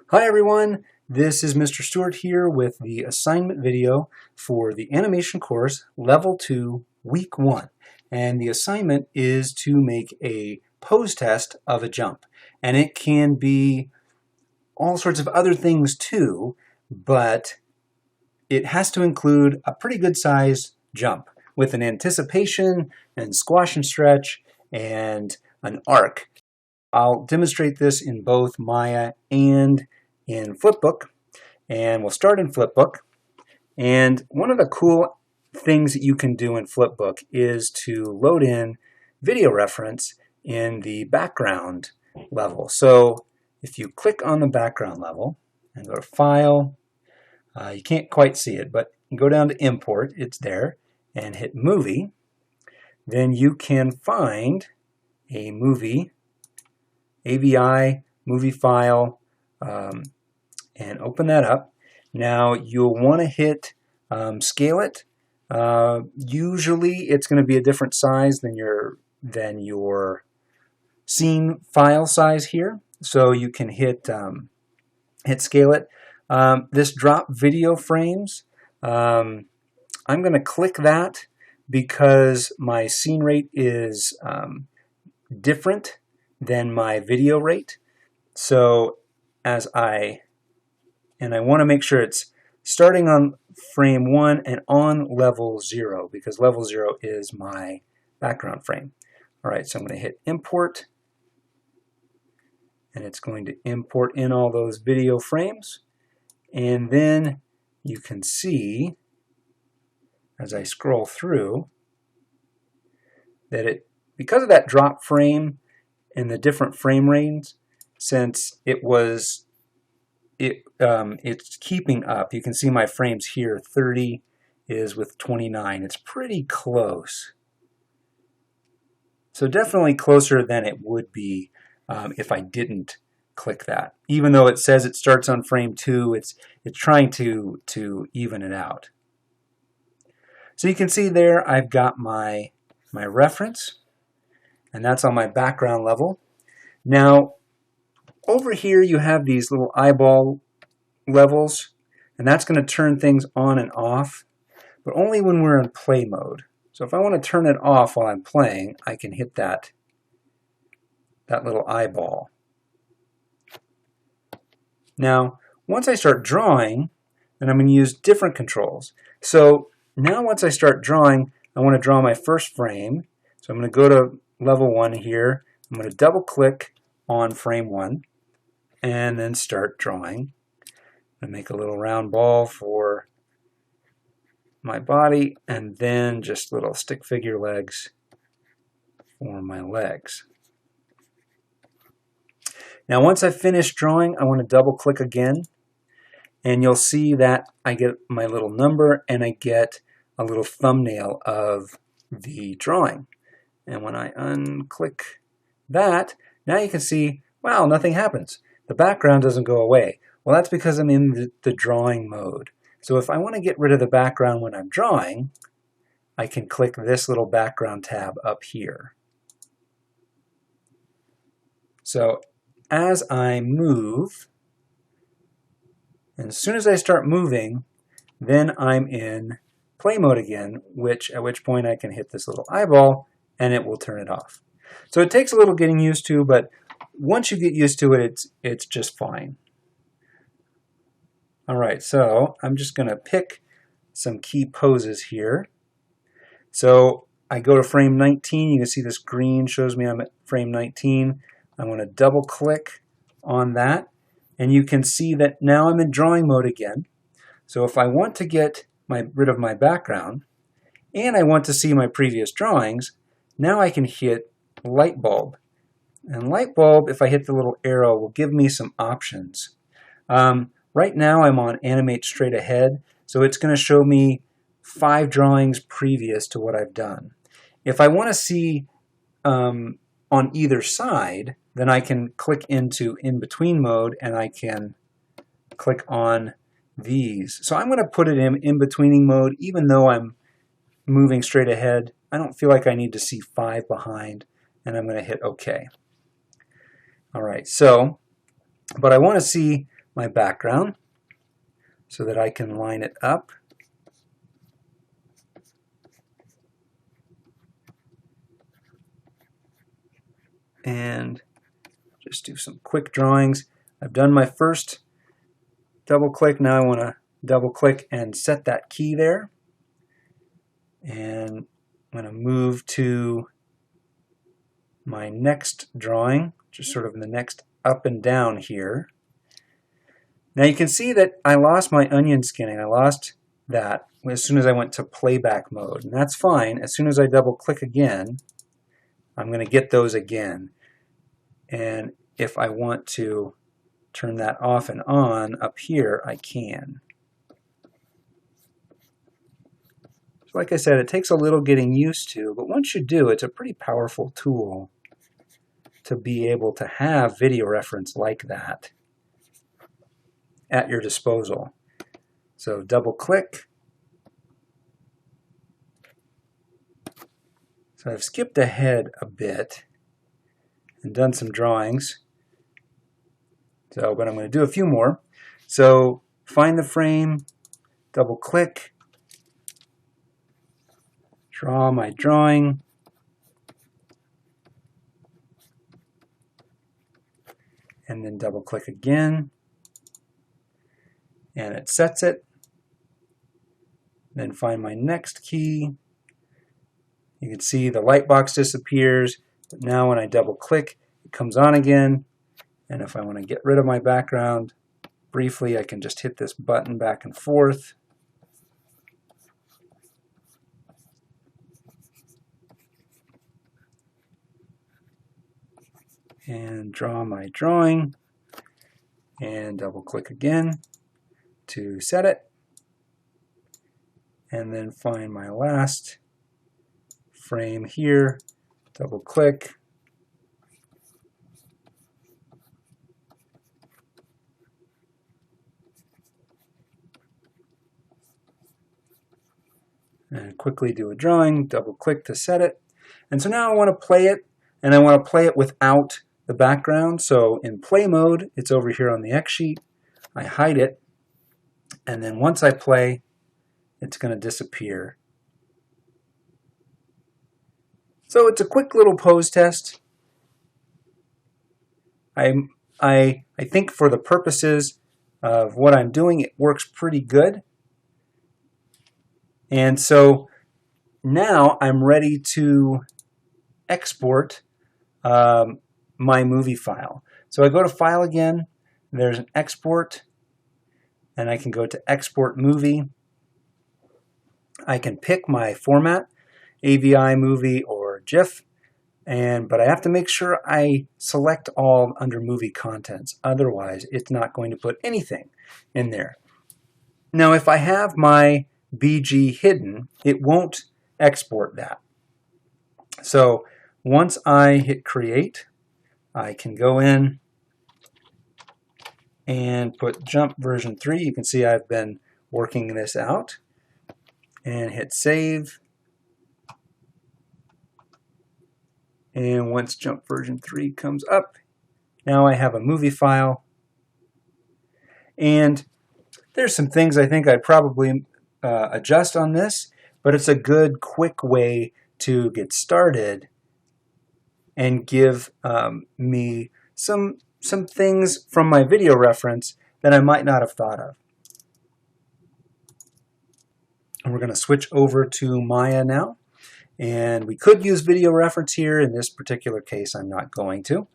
Hi everyone, this is Mr. Stewart here with the assignment video for the animation course Level 2 Week 1. And the assignment is to make a pose test of a jump. And it can be all sorts of other things too, but it has to include a pretty good size jump with an anticipation and squash and stretch and an arc. I'll demonstrate this in both Maya and in Flipbook, and we'll start in Flipbook. And one of the cool things that you can do in Flipbook is to load in video reference in the background level. So if you click on the background level and go to File, you can't quite see it, but you go down to Import, it's there, and hit Movie, then you can find a movie, AVI, movie file, and open that up. Now you'll want to hit scale it. Usually it's going to be a different size than your scene file size here. So you can hit scale it. This drop video frames, I'm going to click that because my scene rate is different than my video rate. So I want to make sure it's starting on frame 1 and on level 0 because level 0 is my background frame. Alright, so I'm going to hit import and it's going to import in all those video frames, and then you can see as I scroll through that because of that drop frame and the different frame rates, since it's keeping up. You can see my frames here, 30 is with 29. It's pretty close. So definitely closer than it would be if I didn't click that. Even though it says it starts on frame 2, it's trying to even it out. So you can see there I've got my reference, and that's on my background level. Now over here you have these little eyeball levels, and that's going to turn things on and off, but only when we're in play mode. So if I want to turn it off while I'm playing, I can hit that little eyeball. Now once I start drawing, then I'm going to use different controls. So now once I start drawing, I want to draw my first frame. So I'm going to go to level 1 here. I'm going to double click on frame 1 and then start drawing. I make a little round ball for my body and then just little stick figure legs for my legs. Now once I've finished drawing, I want to double click again, and you'll see that I get my little number and I get a little thumbnail of the drawing. And when I unclick that, now you can see, wow, nothing happens. The background doesn't go away. Well, that's because I'm in the drawing mode. So if I want to get rid of the background when I'm drawing, I can click this little background tab up here. So as I move, and as soon as I start moving, then I'm in play mode again, at which point I can hit this little eyeball and it will turn it off. So it takes a little getting used to, but once you get used to it, it's just fine. Alright, so I'm just going to pick some key poses here. So I go to frame 19. You can see this green shows me I'm at frame 19. I'm going to double click on that, and you can see that now I'm in drawing mode again. So if I want to get rid of my background and I want to see my previous drawings, now I can hit light bulb. And light bulb, if I hit the little arrow, will give me some options. Right now I'm on animate straight ahead, so it's going to show me 5 drawings previous to what I've done. If I want to see on either side, then I can click into in-between mode and I can click on these. So I'm going to put it in in-betweening mode even though I'm moving straight ahead. I don't feel like I need to see 5 behind, and I'm going to hit OK. Alright, so, but I want to see my background so that I can line it up. And just do some quick drawings. I've done my first double click. Now I want to double click and set that key there. And I'm going to move to my next drawing, just sort of in the next up and down here. Now you can see that I lost my onion skinning. I lost that as soon as I went to playback mode. And that's fine. As soon as I double click again, I'm going to get those again. And if I want to turn that off and on up here, I can. So like I said, it takes a little getting used to, but once you do, it's a pretty powerful tool to be able to have video reference like that at your disposal. So double click. So I've skipped ahead a bit and done some drawings. So, but I'm going to do a few more. So find the frame, double click, draw my drawing, and then double click again, and it sets it. Then find my next key. You can see the light box disappears, but now when I double click, it comes on again. And if I want to get rid of my background briefly, I can just hit this button back and forth. And draw my drawing, and double click again to set it. And then find my last frame here, double click, and quickly do a drawing, double click to set it. And so now I want to play it, and I want to play it without the background. So in play mode, it's over here on the X sheet. I hide it, and then once I play, it's going to disappear. So it's a quick little pose test. I think for the purposes of what I'm doing, it works pretty good. And so now I'm ready to export my movie file. So I go to File again, there's an Export, and I can go to Export Movie. I can pick my format, AVI, movie, or GIF, but I have to make sure I select all under movie contents. Otherwise, it's not going to put anything in there. Now, if I have my BG hidden, it won't export that. So once I hit create, I can go in and put jump version 3. You can see I've been working this out, and hit save. And once jump version 3 comes up, now I have a movie file. And there's some things I think I'd probably adjust on this, but it's a good quick way to get started and give me some things from my video reference that I might not have thought of. And we're going to switch over to Maya now. And we could use video reference here. In this particular case, I'm not going to.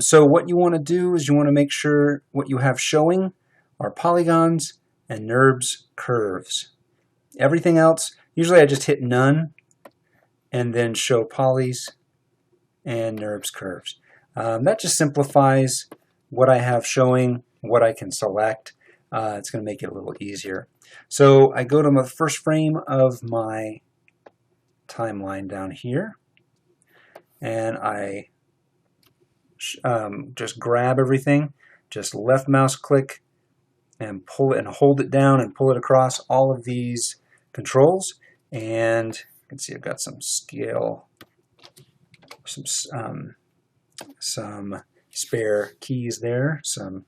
So what you want to do is you want to make sure what you have showing are polygons and NURBS curves. Everything else, usually I just hit none and then show polys and NURBS curves. That just simplifies what I have showing, what I can select. It's going to make it a little easier. So I go to the first frame of my timeline down here, and I just grab everything, just left mouse click and pull it and hold it down and pull it across all of these controls. And you can see I've got some scale, some spare keys there, some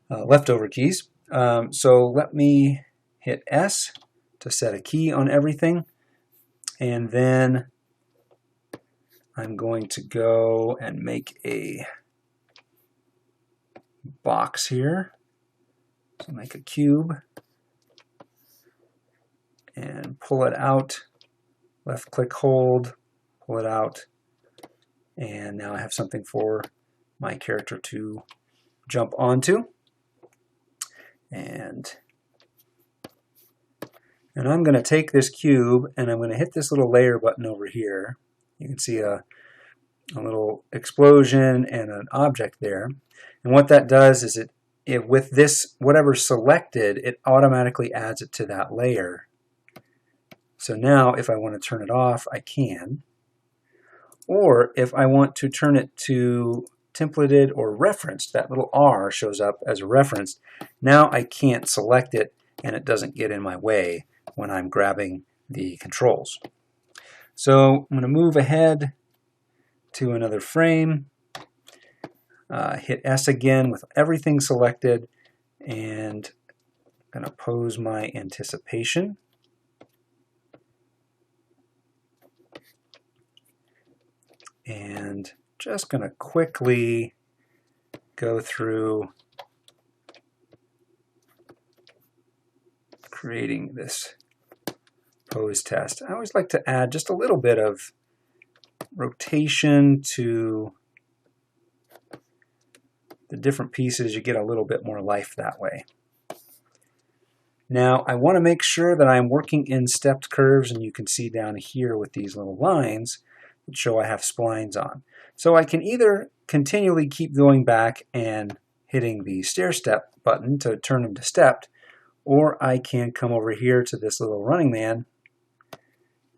leftover keys. So let me hit S to set a key on everything, and then I'm going to go and make a box here. So make a cube and pull it out, left click hold, pull it out, and now I have something for my character to jump onto. And I'm going to take this cube and I'm going to hit this little layer button over here. You can see a little explosion and an object there. And what that does is it with this, whatever's selected, it automatically adds it to that layer. So now if I want to turn it off, I can. Or if I want to turn it to templated or referenced, that little R shows up as a reference. Now I can't select it and it doesn't get in my way when I'm grabbing the controls. So I'm going to move ahead to another frame, hit S again with everything selected, and I'm going to pose my anticipation. And just going to quickly go through creating this pose test. I always like to add just a little bit of rotation to the different pieces. You get a little bit more life that way. Now I want to make sure that I'm working in stepped curves, and you can see down here with these little lines that show I have splines on. So I can either continually keep going back and hitting the stair step button to turn them to stepped, or I can come over here to this little running man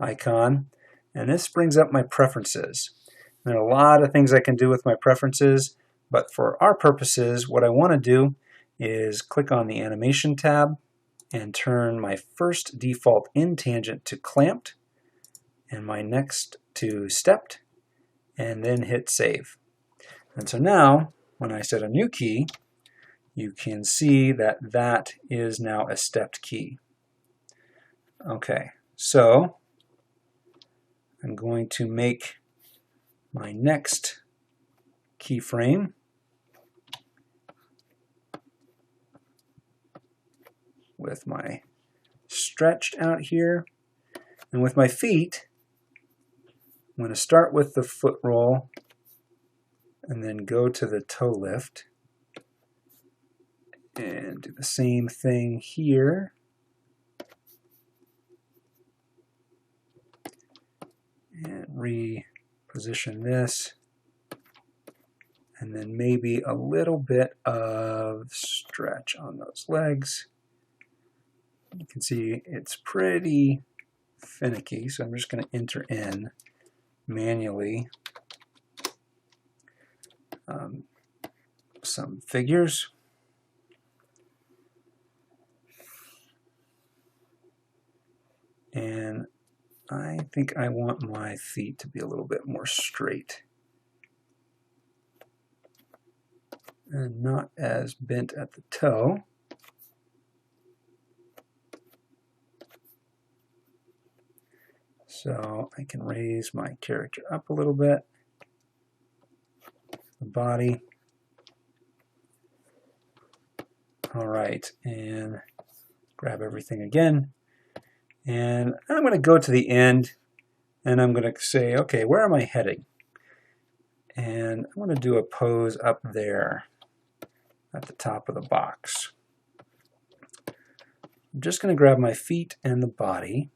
icon, and this brings up my preferences. There are a lot of things I can do with my preferences, but for our purposes, what I want to do is click on the animation tab and turn my first default in tangent to clamped and my next to stepped, and then hit save. And so now when I set a new key, you can see that that is now a stepped key. Okay, so I'm going to make my next keyframe with my stretched out here, and with my feet I'm going to start with the foot roll and then go to the toe lift and do the same thing here. And reposition this, and then maybe a little bit of stretch on those legs. You can see it's pretty finicky, so I'm just going to enter in manually some figures. And I think I want my feet to be a little bit more straight and not as bent at the toe. So I can raise my character up a little bit, the body. All right, and grab everything again. And I'm going to go to the end, and I'm going to say, okay, where am I heading? And I'm going to do a pose up there at the top of the box. I'm just going to grab my feet and the body.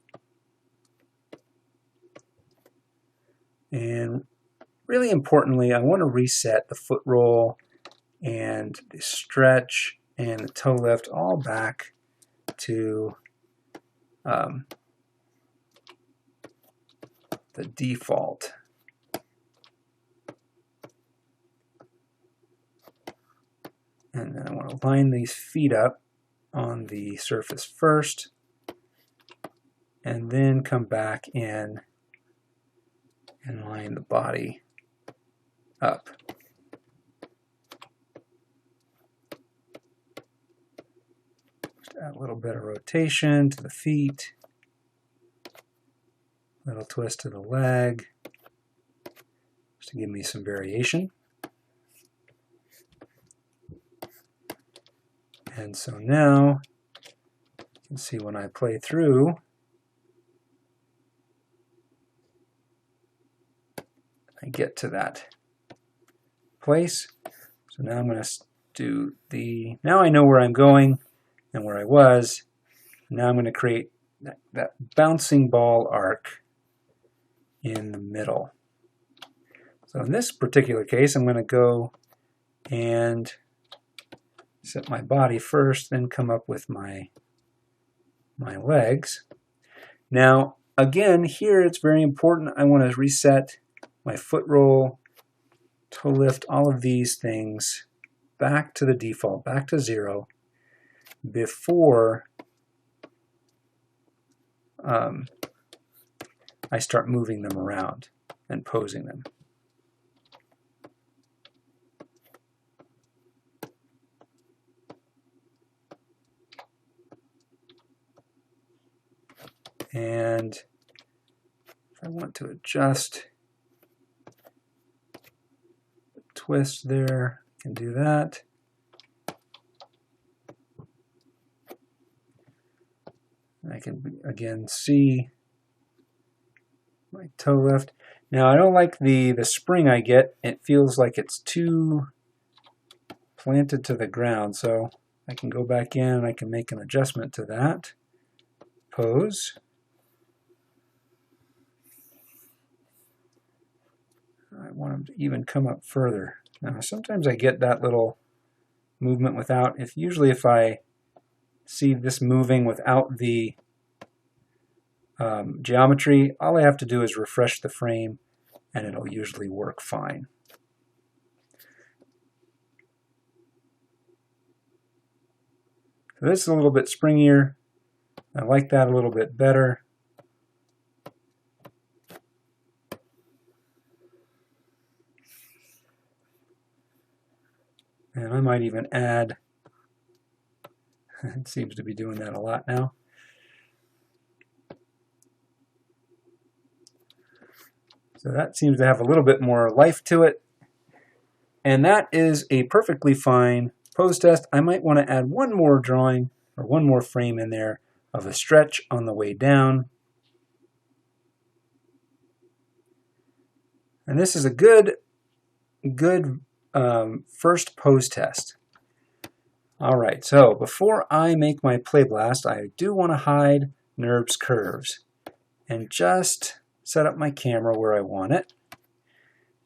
And really importantly, I want to reset the foot roll and the stretch and the toe lift all back to the default. And then I want to line these feet up on the surface first, and then come back in and line the body up. Add a little bit of rotation to the feet. Little twist to the leg, just to give me some variation. And so now, you can see when I play through, I get to that place. So now I'm going to do now I know where I'm going and where I was. Now I'm going to create that bouncing ball arc in the middle. So in this particular case, I'm going to go and set my body first, then come up with my legs. Now, again, here it's very important. I want to reset my foot roll, toe lift, all of these things back to the default, back to 0, before I start moving them around and posing them. And if I want to adjust the twist there, I can do that. I can again see my toe lift. Now I don't like the spring I get. It feels like it's too planted to the ground, so I can go back in and I can make an adjustment to that. Pose. I want them to even come up further. Now sometimes I get that little movement without, usually if I see this moving without the geometry, all I have to do is refresh the frame and it'll usually work fine. So this is a little bit springier. I like that a little bit better. And I might even add, it seems to be doing that a lot now. So that seems to have a little bit more life to it. And that is a perfectly fine pose test. I might want to add one more drawing or one more frame in there of a stretch on the way down. And this is a good first pose test. All right, so before I make my play blast, I do want to hide NURBS curves and just set up my camera where I want it.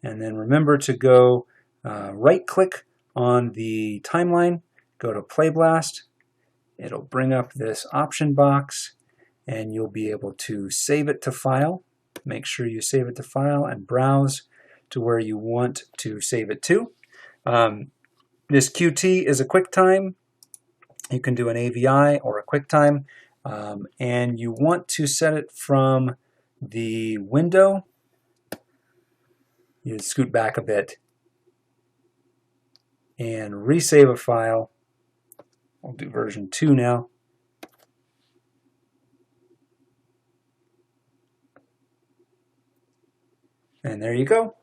And then remember to go right-click on the timeline, go to Play Blast. It'll bring up this option box, and you'll be able to save it to file. Make sure you save it to file and browse to where you want to save it to. This QT is a QuickTime. You can do an AVI or a QuickTime, and you want to set it from the window. You scoot back a bit and resave a file. I'll do version 2 now. And there you go.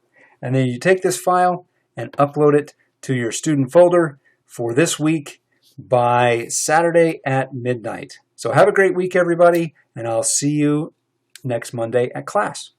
And then you take this file and upload it to your student folder for this week by Saturday at midnight. So have a great week, everybody, and I'll see you next Monday at class.